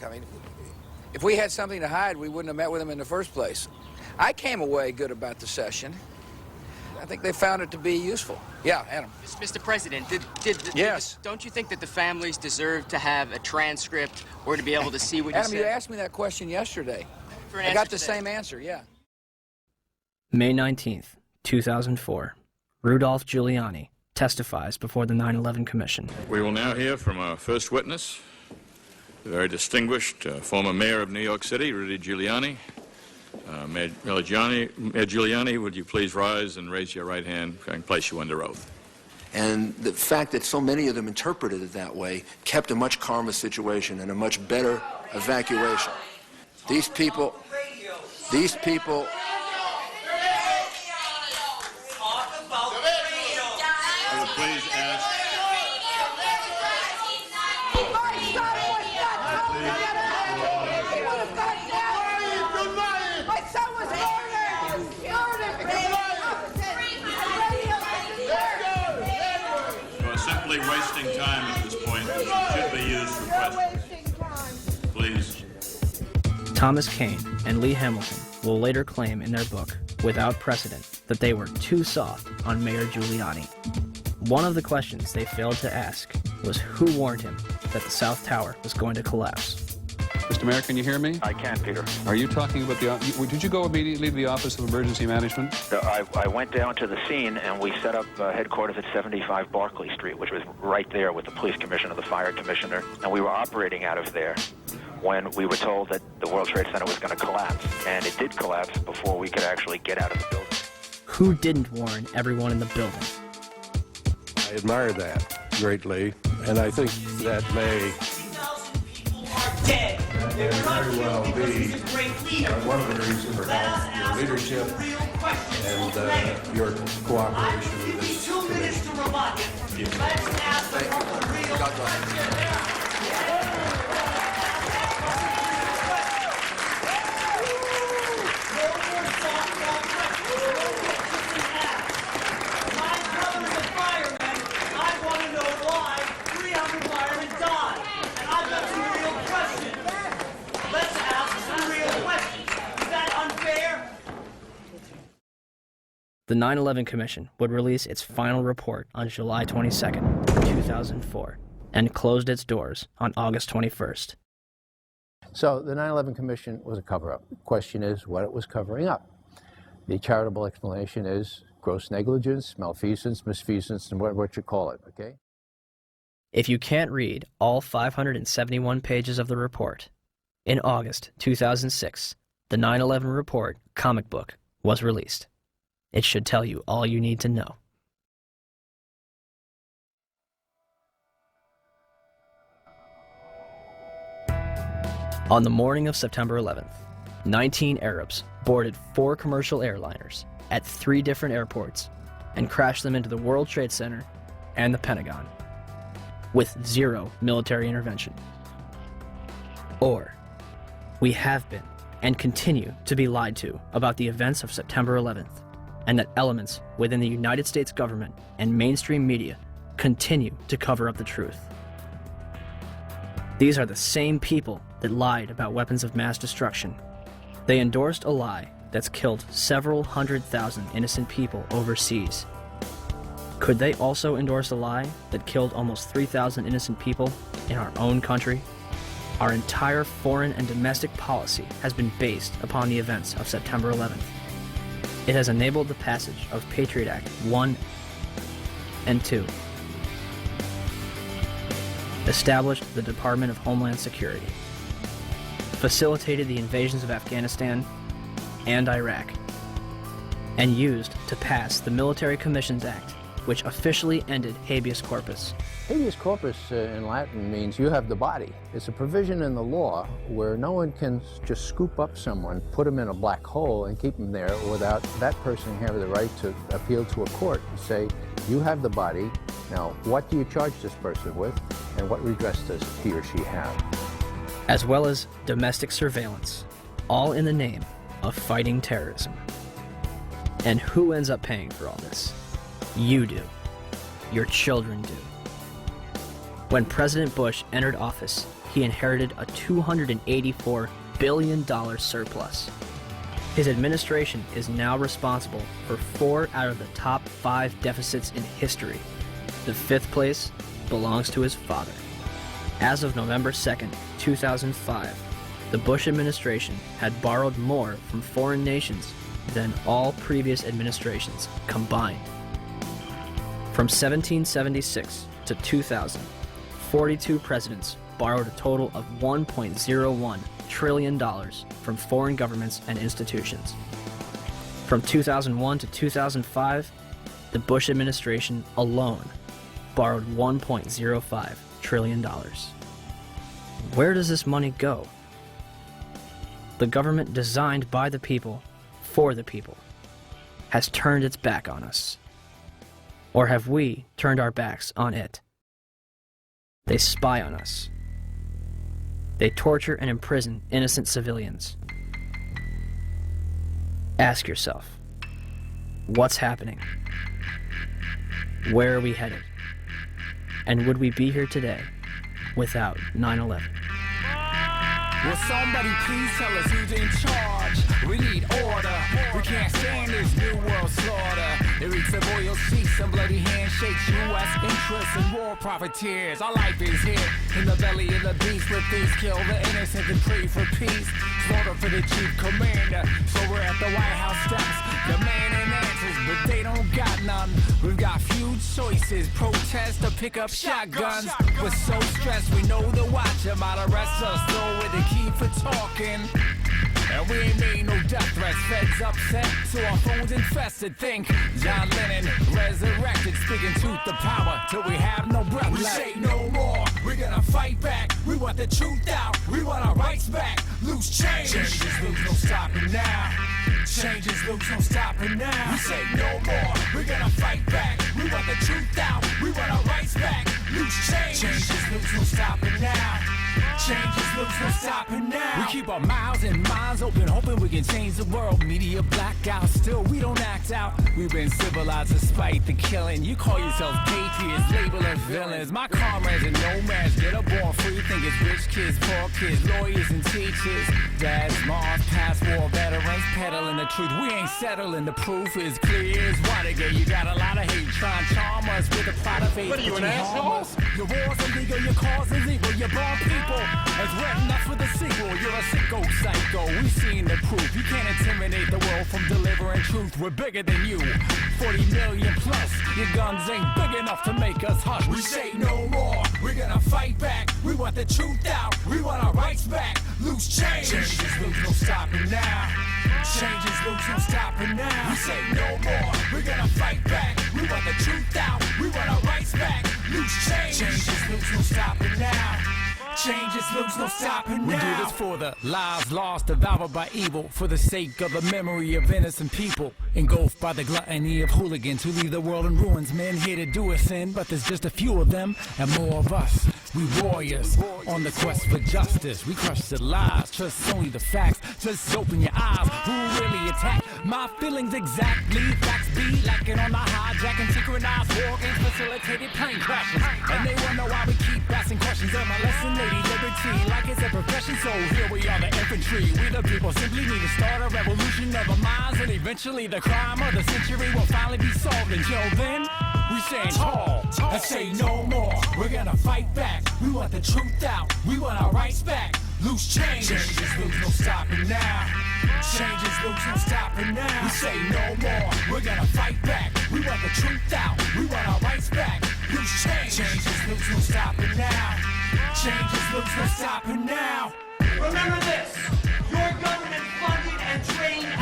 I mean, if we had something to hide, we wouldn't have met with them in the first place. I came away good about the session. I think they found it to be useful. Yeah, Adam. Mr. President, Yes. don't you think that the families deserve to have a transcript or to be able to see what you Adam, said? you asked me that question yesterday. For an I answer got the today. same answer, yeah. May 19th, 2004. Rudolph Giuliani testifies before the 9/11 Commission. We will now hear from our first witness, the very distinguished former mayor of New York City, Rudy Giuliani. Mayor Giuliani, would you please rise and raise your right hand and place you under oath? And the fact that so many of them interpreted it that way kept a much calmer situation and a much better evacuation. These people. I would please ask. My son was murdered! You are simply wasting time at this point. It should be used for questions. Please. Thomas Kane and Lee Hamilton will later claim in their book, Without Precedent, that they were too soft on Mayor Giuliani. One of the questions they failed to ask was who warned him that the South Tower was going to collapse. Mr. Mayor, can you hear me? I can, Peter. Are you talking about did you go immediately to the Office of Emergency Management? I went down to the scene and we set up headquarters at 75 Barclay Street, which was right there with the police commissioner, the fire commissioner, and we were operating out of there when we were told that the World Trade Center was going to collapse. And it did collapse before we could actually get out of the building. Who didn't warn everyone in the building? I admire that greatly, and I think that may very well be one of the reasons for your leadership and your cooperation with this commission. Thank you. God bless you. The 9/11 Commission would release its final report on July 22nd, 2004, and closed its doors on August 21st. So the 9/11 Commission was a cover-up. The question is what it was covering up. The charitable explanation is gross negligence, malfeasance, misfeasance, and what you call it, okay? If you can't read all 571 pages of the report, in August 2006, the 9/11 Report comic book was released. It should tell you all you need to know. On the morning of September 11th, 19 Arabs boarded 4 commercial airliners at 3 different airports and crashed them into the World Trade Center and the Pentagon, with 0 military intervention. Or, we have been and continue to be lied to about the events of September 11th, and that elements within the United States government and mainstream media continue to cover up the truth. These are the same people that lied about weapons of mass destruction. They endorsed a lie that's killed several 100,000 innocent people overseas. Could they also endorse a lie that killed almost 3,000 innocent people in our own country? Our entire foreign and domestic policy has been based upon the events of September 11th. It has enabled the passage of Patriot Act 1 and 2, established the Department of Homeland Security, facilitated the invasions of Afghanistan and Iraq, and used to pass the Military Commissions Act, which officially ended habeas corpus. Habeas corpus in Latin means you have the body. It's a provision in the law where no one can just scoop up someone, put them in a black hole, and keep them there without that person having the right to appeal to a court and say, you have the body, now what do you charge this person with, and what redress does he or she have? As well as domestic surveillance, all in the name of fighting terrorism. And who ends up paying for all this? You do. Your children do. When President Bush entered office, he inherited a $284 billion surplus. His administration is now responsible for 4 out of the top 5 deficits in history. The 5th place belongs to his father. As of November 2nd, 2005, the Bush administration had borrowed more from foreign nations than all previous administrations combined. From 1776 to 2000, 42 presidents borrowed a total of $1.01 trillion from foreign governments and institutions. From 2001 to 2005, the Bush administration alone borrowed $1.05 trillion. Where does this money go? The government designed by the people, for the people, has turned its back on us. Or have we turned our backs on it? They spy on us. They torture and imprison innocent civilians. Ask yourself, what's happening? Where are we headed? And would we be here today without 9/11? Will somebody please tell us who's in charge? We need order. We can't stand this new world slaughter. It reeks of oil seats and bloody handshakes, U.S. interests and war profiteers. Our life is here in the belly of the beast. With these kill the innocent and pray for peace. Slaughter for the chief commander. So we're at the White House steps, demanding answers, but they don't got none. We've got few choices: protest or pick up shotguns. We're so stressed, we know the watch about arrest us, though with the key for talking. And we ain't made no death threats. Feds upset, so our phones infested. Think John Lennon resurrected, speaking truth to power till we have no breath left. We say no more, we're gonna fight back. We want the truth out, we want our rights back. Loose change, change is loose, no stopping now. Change is loose, no stopping now. We say no more, we're gonna fight back. We want the truth out, we want our rights back. Loose change, change is loose, no stopping now. Change is loose, no stopping now. We keep our mouths and minds open, hoping we can change the world. Media blackout, still we don't act out. We've been civilized despite the killing. You call yourselves patriots, label us villains. My comrades and nomads get up born free, think it's rich kids, poor kids, lawyers and teachers. Dads, moms, past war veterans, peddling the truth. We ain't settling, the proof is clear as Watergate. You got a lot of hate trying to charm us with a plot of hate. What are you, an asshole? Your war's illegal, your cause is evil, you're born people. As written up for the sequel, you're a sicko psycho. We've seen the proof. You can't intimidate the world from delivering truth. We're bigger than you. 40 million plus. Your guns ain't big enough to make us hush. We say no more. We're gonna fight back. We want the truth out. We want our rights back. Loose change. Change is loose, no stopping now. Change is loose, no stopping now. We say no more. We're gonna fight back. We want the truth out. We want our rights back. Loose change. Change is loose, no stopping now. Change is loose, no stopping now. We do this for the lives lost, devoured by evil, for the sake of the memory of innocent people, engulfed by the gluttony of hooligans who leave the world in ruins. Men here to do us in, but there's just a few of them and more of us. We warriors on the quest for justice. We crush the lies, trust only the facts. Just open your eyes. Who really attacked my feelings exactly? Facts be lacking on the hijacking, synchronized war games, facilitated plane crashes. And they wonder why we keep asking questions. Am I lesson, lady liberty, like it's a profession? So here we are, the infantry. We the people simply need to start a revolution of our minds, and eventually the crime of the century will finally be solved. Until then, we stand tall and say no more. We're gonna fight back. We want the truth out. We want our rights back. Loose change. Change is loose, no stopping now. Change is loose, no stopping now. We say no more. We're gonna fight back. We want the truth out. We want our rights back. Loose change. Change is loose, no stopping now. Change is loose, no stopping now. Remember this, your government funded and trained